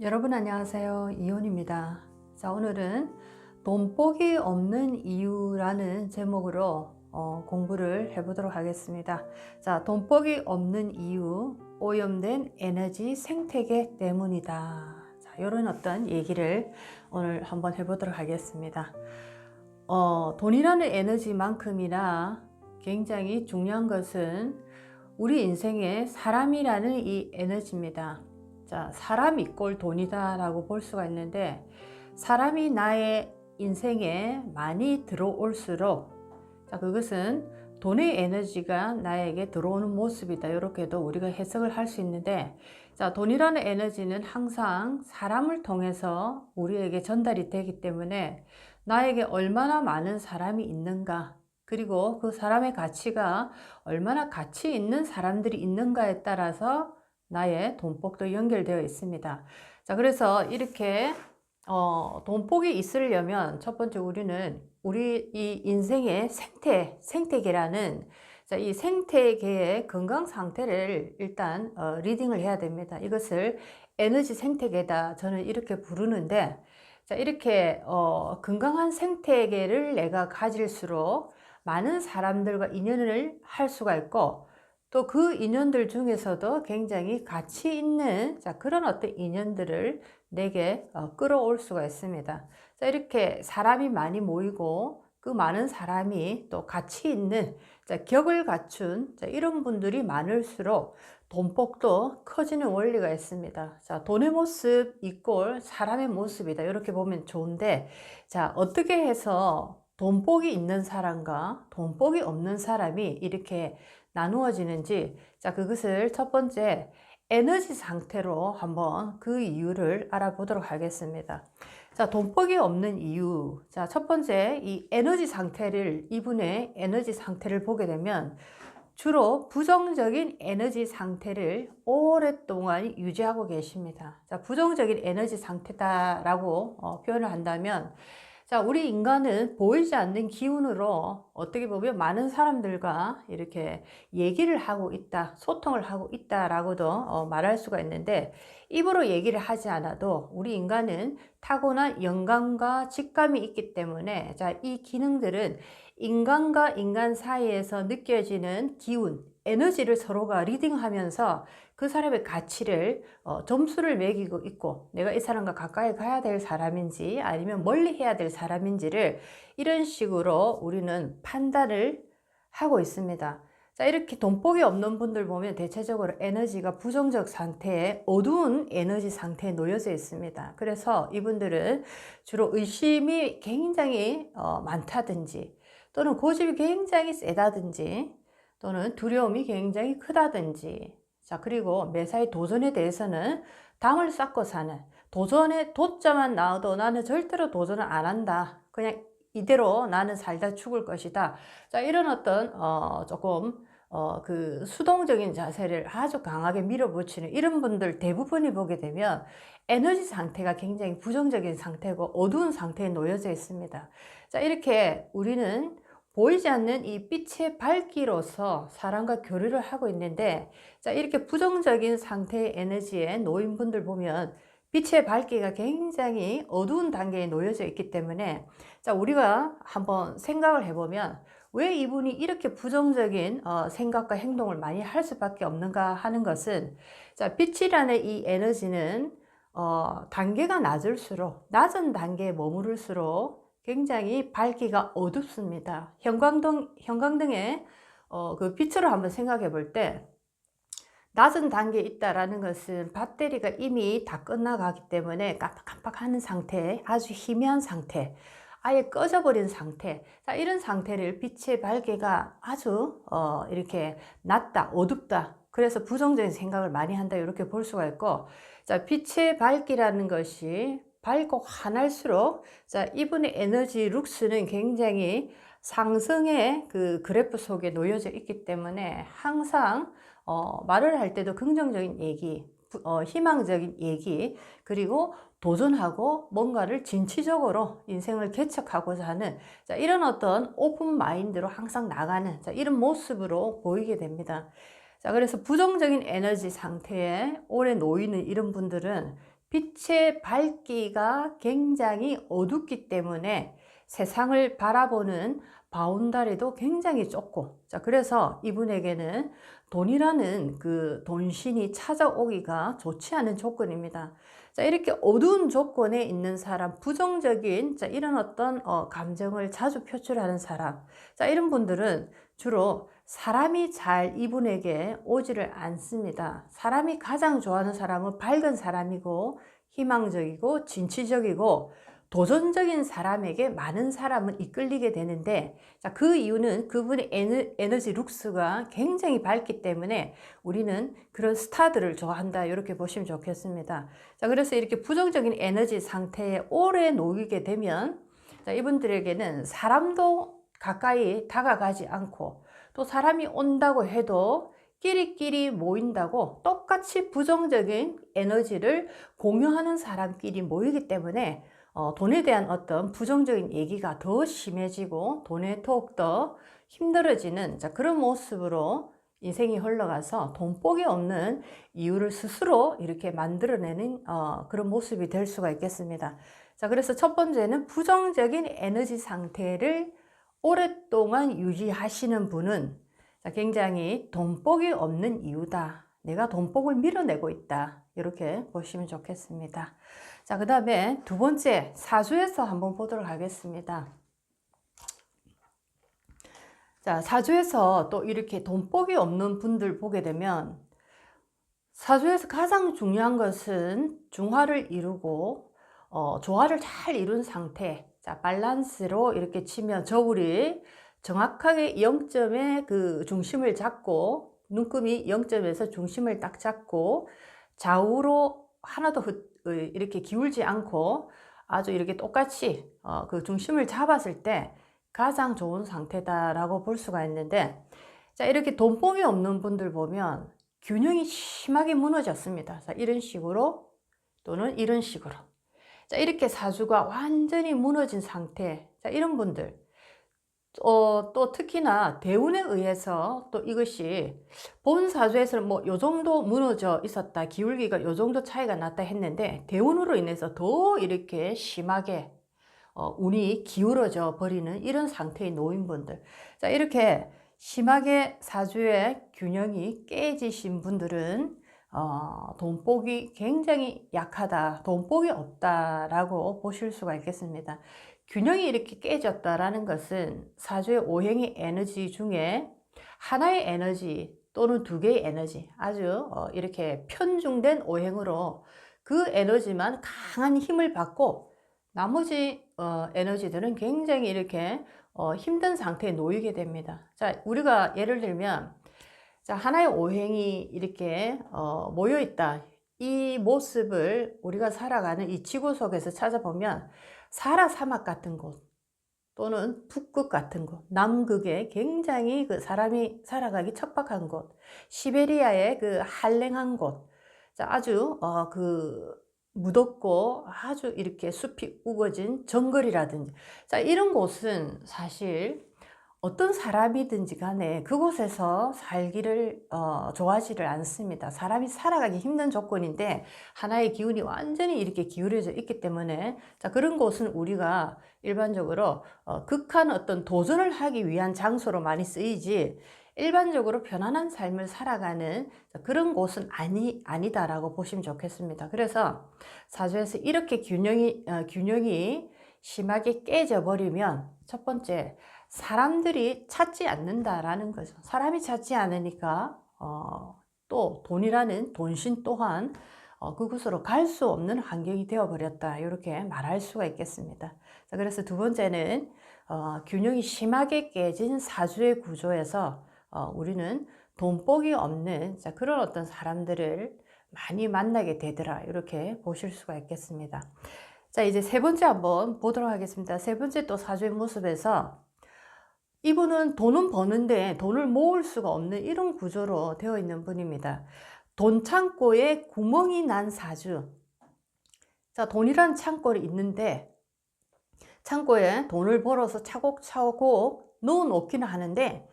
여러분 안녕하세요. 이혼입니다. 자, 오늘은 돈복이 없는 이유라는 제목으로 공부를 해보도록 하겠습니다. 자, 돈복이 없는 이유, 오염된 에너지 생태계 때문이다. 자, 이런 어떤 얘기를 오늘 한번 해보도록 하겠습니다. 돈이라는 에너지만큼이나 굉장히 중요한 것은 우리 인생에 사람이라는 이 에너지입니다. 자, 사람 이꼴 돈이다 라고 볼 수가 있는데, 사람이 나의 인생에 많이 들어올수록, 자, 그것은 돈의 에너지가 나에게 들어오는 모습이다, 이렇게도 우리가 해석을 할 수 있는데, 자, 돈이라는 에너지는 항상 사람을 통해서 우리에게 전달이 되기 때문에 나에게 얼마나 많은 사람이 있는가, 그리고 그 사람의 가치가 얼마나 가치 있는 사람들이 있는가에 따라서 나의 돈복도 연결되어 있습니다. 자, 그래서 이렇게 돈복이 있으려면 첫 번째 우리는 우리 이 인생의 생태계라는, 자, 이 생태계의 건강 상태를 일단 리딩을 해야 됩니다. 이것을 에너지 생태계다, 저는 이렇게 부르는데, 자, 이렇게 건강한 생태계를 내가 가질수록 많은 사람들과 인연을 할 수가 있고, 또 그 인연들 중에서도 굉장히 가치 있는, 자, 그런 어떤 인연들을 내게 끌어올 수가 있습니다. 자, 이렇게 사람이 많이 모이고 그 많은 사람이 또 가치 있는, 자, 격을 갖춘, 자, 이런 분들이 많을수록 돈복도 커지는 원리가 있습니다. 자, 돈의 모습 이꼴 사람의 모습이다, 이렇게 보면 좋은데, 자, 어떻게 해서 돈복이 있는 사람과 돈복이 없는 사람이 이렇게 나누어지는지, 자, 그것을 첫 번째 에너지 상태로 한번 그 이유를 알아보도록 하겠습니다. 자, 돈복이 없는 이유. 자, 첫 번째 이 에너지 상태를, 이분의 에너지 상태를 보게 되면 주로 부정적인 에너지 상태를 오랫동안 유지하고 계십니다. 자, 부정적인 에너지 상태다라고 표현을 한다면, 자, 우리 인간은 보이지 않는 기운으로 어떻게 보면 많은 사람들과 이렇게 얘기를 하고 있다, 소통을 하고 있다라고도 말할 수가 있는데, 입으로 얘기를 하지 않아도 우리 인간은 타고난 영감과 직감이 있기 때문에, 자, 이 기능들은 인간과 인간 사이에서 느껴지는 기운, 에너지를 서로가 리딩하면서 그 사람의 가치를 점수를 매기고 있고, 내가 이 사람과 가까이 가야 될 사람인지 아니면 멀리 해야 될 사람인지를 이런 식으로 우리는 판단을 하고 있습니다. 자, 이렇게 돈복이 없는 분들 보면 대체적으로 에너지가 부정적 상태에, 어두운 에너지 상태에 놓여져 있습니다. 그래서 이분들은 주로 의심이 굉장히 많다든지, 또는 고집이 굉장히 세다든지, 또는 두려움이 굉장히 크다든지, 자, 그리고 매사에 도전에 대해서는 담을 쌓고 사는, 도전에 도자만 나와도 나는 절대로 도전을 안 한다, 그냥 이대로 나는 살다 죽을 것이다. 자, 이런 어떤 조금 그 수동적인 자세를 아주 강하게 밀어붙이는 이런 분들 대부분이 보게 되면 에너지 상태가 굉장히 부정적인 상태고 어두운 상태에 놓여져 있습니다. 자, 이렇게 우리는 보이지 않는 이 빛의 밝기로서 사람과 교류를 하고 있는데, 자, 이렇게 부정적인 상태의 에너지에 놓인 분들 보면 빛의 밝기가 굉장히 어두운 단계에 놓여져 있기 때문에, 자, 우리가 한번 생각을 해보면 왜 이분이 이렇게 부정적인 생각과 행동을 많이 할 수밖에 없는가 하는 것은, 자, 빛이라는 이 에너지는 단계가 낮을수록, 낮은 단계에 머무를수록 굉장히 밝기가 어둡습니다. 형광등의 그 빛으로 한번 생각해 볼 때, 낮은 단계에 있다라는 것은 배터리가 이미 다 끝나가기 때문에 깜빡깜빡하는 상태, 아주 희미한 상태, 아예 꺼져버린 상태, 자, 이런 상태를 빛의 밝기가 아주 이렇게 낮다, 어둡다, 그래서 부정적인 생각을 많이 한다, 이렇게 볼 수가 있고, 자, 빛의 밝기라는 것이 밝고 환할수록, 자, 이분의 에너지 룩스는 굉장히 상승의 그 그래프 속에 놓여져 있기 때문에 항상 말을 할 때도 긍정적인 얘기, 희망적인 얘기, 그리고 도전하고 뭔가를 진취적으로 인생을 개척하고자 하는, 자, 이런 어떤 오픈 마인드로 항상 나가는, 자, 이런 모습으로 보이게 됩니다. 자, 그래서 부정적인 에너지 상태에 오래 놓이는 이런 분들은 빛의 밝기가 굉장히 어둡기 때문에 세상을 바라보는 바운다리도 굉장히 좁고, 자, 그래서 이분에게는 돈이라는 그 돈신이 찾아오기가 좋지 않은 조건입니다. 자, 이렇게 어두운 조건에 있는 사람, 부정적인, 자, 이런 어떤 감정을 자주 표출하는 사람, 자, 이런 분들은 주로 사람이 잘 이분에게 오지를 않습니다. 사람이 가장 좋아하는 사람은 밝은 사람이고 희망적이고 진취적이고 도전적인 사람에게 많은 사람은 이끌리게 되는데, 자, 그 이유는 그분의 에너지 룩스가 굉장히 밝기 때문에 우리는 그런 스타들을 좋아한다, 이렇게 보시면 좋겠습니다. 자, 그래서 이렇게 부정적인 에너지 상태에 오래 놓이게 되면, 자, 이분들에게는 사람도 가까이 다가가지 않고, 또 사람이 온다고 해도 끼리끼리 모인다고 똑같이 부정적인 에너지를 공유하는 사람끼리 모이기 때문에 돈에 대한 어떤 부정적인 얘기가 더 심해지고 돈에 더욱더 힘들어지는, 자, 그런 모습으로 인생이 흘러가서 돈복이 없는 이유를 스스로 이렇게 만들어내는 그런 모습이 될 수가 있겠습니다. 자, 그래서 첫 번째는 부정적인 에너지 상태를 오랫동안 유지하시는 분은, 자, 굉장히 돈복이 없는 이유다. 내가 돈복을 밀어내고 있다. 이렇게 보시면 좋겠습니다. 자, 그 다음에 두 번째, 사주에서 한번 보도록 하겠습니다. 자, 사주에서 또 이렇게 돈복이 없는 분들 보게 되면, 사주에서 가장 중요한 것은 중화를 이루고 조화를 잘 이룬 상태, 자, 밸런스로 이렇게 치면 저울이 정확하게 0점에 그 중심을 잡고, 눈금이 0점에서 중심을 딱 잡고 좌우로 하나도 이렇게 기울지 않고 아주 이렇게 똑같이 그 중심을 잡았을 때 가장 좋은 상태다라고 볼 수가 있는데, 자, 이렇게 돈복이 없는 분들 보면 균형이 심하게 무너졌습니다. 자, 이런 식으로 또는 이런 식으로, 자, 이렇게 사주가 완전히 무너진 상태, 자, 이런 분들 또 특히나 대운에 의해서 또 이것이 본 사주에서는 뭐 요 정도 무너져 있었다, 기울기가 요 정도 차이가 났다 했는데, 대운으로 인해서 더 이렇게 심하게 운이 기울어져 버리는 이런 상태의 노인분들, 자, 이렇게 심하게 사주의 균형이 깨지신 분들은 돈복이 굉장히 약하다, 돈복이 없다라고 보실 수가 있겠습니다. 균형이 이렇게 깨졌다라는 것은 사주의 오행의 에너지 중에 하나의 에너지 또는 두 개의 에너지, 아주 이렇게 편중된 오행으로 그 에너지만 강한 힘을 받고 나머지 에너지들은 굉장히 이렇게 힘든 상태에 놓이게 됩니다. 자, 우리가 예를 들면, 자, 하나의 오행이 이렇게 모여 있다, 이 모습을 우리가 살아가는 이 지구 속에서 찾아보면 사라 사막 같은 곳 또는 북극 같은 곳, 남극에 굉장히 그 사람이 살아가기 척박한 곳, 시베리아의 그 한랭한 곳, 자, 아주 그 무덥고 아주 이렇게 숲이 우거진 정글이라든지, 자, 이런 곳은 사실 어떤 사람이든지 간에 그곳에서 살기를 좋아하지를 않습니다. 사람이 살아가기 힘든 조건인데 하나의 기운이 완전히 이렇게 기울여져 있기 때문에, 자, 그런 곳은 우리가 일반적으로 극한 어떤 도전을 하기 위한 장소로 많이 쓰이지 일반적으로 편안한 삶을 살아가는 그런 곳은 아니다라고 보시면 좋겠습니다. 그래서 사주에서 이렇게 균형이 심하게 깨져 버리면, 첫 번째, 사람들이 찾지 않는다라는 거죠. 사람이 찾지 않으니까 또 돈이라는 돈신 또한 그곳으로 갈 수 없는 환경이 되어버렸다, 이렇게 말할 수가 있겠습니다. 자, 그래서 두 번째는 균형이 심하게 깨진 사주의 구조에서 우리는 돈복이 없는, 자, 그런 어떤 사람들을 많이 만나게 되더라, 이렇게 보실 수가 있겠습니다. 자, 이제 세 번째 한번 보도록 하겠습니다. 세 번째 또 사주의 모습에서 이분은 돈은 버는데 돈을 모을 수가 없는 이런 구조로 되어 있는 분입니다. 돈 창고에 구멍이 난 사주. 자, 돈이란 창고를 있는데 창고에 돈을 벌어서 차곡차곡 넣어 놓기는 하는데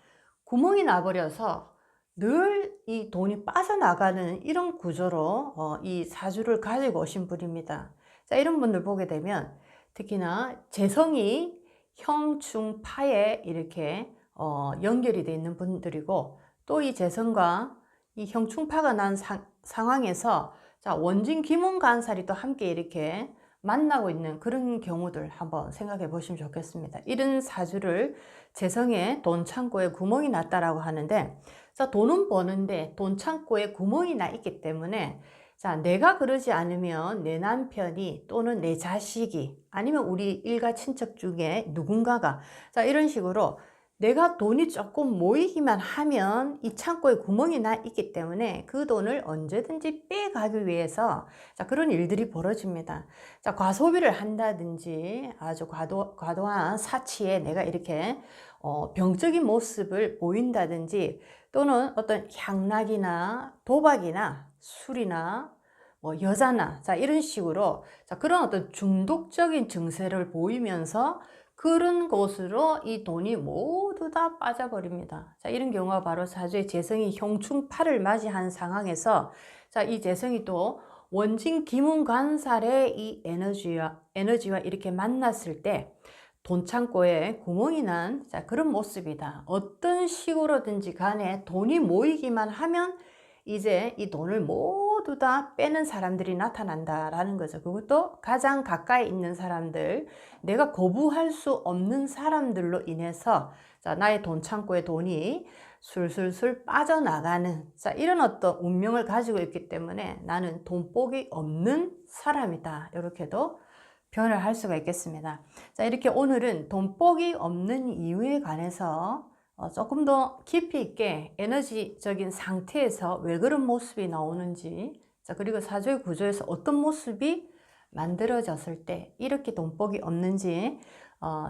구멍이 나버려서 늘 이 돈이 빠져나가는 이런 구조로 이 사주를 가지고 오신 분입니다. 자, 이런 분들 보게 되면 특히나 재성이 형충파에 이렇게 연결이 되어 있는 분들이고, 또 이 재성과 이 형충파가 난 상황에서 자, 원진 기문간살이 또 함께 이렇게 만나고 있는 그런 경우들 한번 생각해 보시면 좋겠습니다. 이런 사주를 재성에 돈 창고에 구멍이 났다라고 하는데, 자, 돈은 버는데 돈 창고에 구멍이 나 있기 때문에, 자, 내가 그러지 않으면 내 남편이 또는 내 자식이 아니면 우리 일가 친척 중에 누군가가, 자, 이런 식으로 내가 돈이 조금 모이기만 하면 이 창고에 구멍이 나 있기 때문에 그 돈을 언제든지 빼가기 위해서, 자, 그런 일들이 벌어집니다. 자, 과소비를 한다든지 아주 과도한 사치에 내가 이렇게 병적인 모습을 보인다든지, 또는 어떤 향락이나 도박이나 술이나 뭐 여자나, 자, 이런 식으로, 자, 그런 어떤 중독적인 증세를 보이면서 그런 곳으로 이 돈이 모두 다 빠져버립니다. 자, 이런 경우가 바로 사주의 재성이 형충파를 맞이한 상황에서, 자, 이 재성이 또 원진 기문간살의 이 에너지와 이렇게 만났을 때 돈 창고에 구멍이 난, 자, 그런 모습이다. 어떤 식으로든지 간에 돈이 모이기만 하면 이제 이 돈을 모두 다 빼는 사람들이 나타난다라는 거죠. 그것도 가장 가까이 있는 사람들, 내가 거부할 수 없는 사람들로 인해서, 자, 나의 돈 창고에 돈이 술술술 빠져나가는, 자, 이런 어떤 운명을 가지고 있기 때문에 나는 돈복이 없는 사람이다. 이렇게도 표현을 할 수가 있겠습니다. 자, 이렇게 오늘은 돈복이 없는 이유에 관해서 조금 더 깊이 있게 에너지적인 상태에서 왜 그런 모습이 나오는지, 자, 그리고 사주의 구조에서 어떤 모습이 만들어졌을 때 이렇게 돈복이 없는지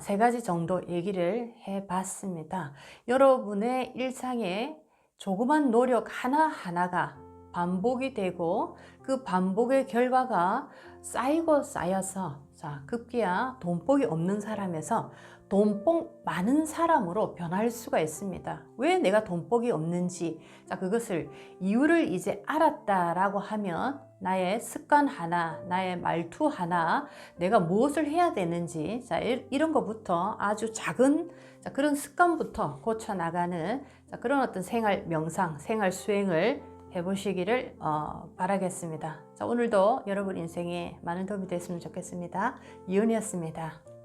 세 가지 정도 얘기를 해 봤습니다. 여러분의 일상에 조그만 노력 하나하나가 반복이 되고 그 반복의 결과가 쌓이고 쌓여서, 자, 급기야 돈복이 없는 사람에서 돈복 많은 사람으로 변할 수가 있습니다. 왜 내가 돈복이 없는지, 자, 그것을 이유를 이제 알았다라고 하면 나의 습관 하나, 나의 말투 하나, 내가 무엇을 해야 되는지, 자, 이런 것부터 아주 작은, 자, 그런 습관부터 고쳐 나가는, 자, 그런 어떤 생활 명상, 생활 수행을 해보시기를 바라겠습니다. 자, 오늘도 여러분 인생에 많은 도움이 됐으면 좋겠습니다. 이은이었습니다.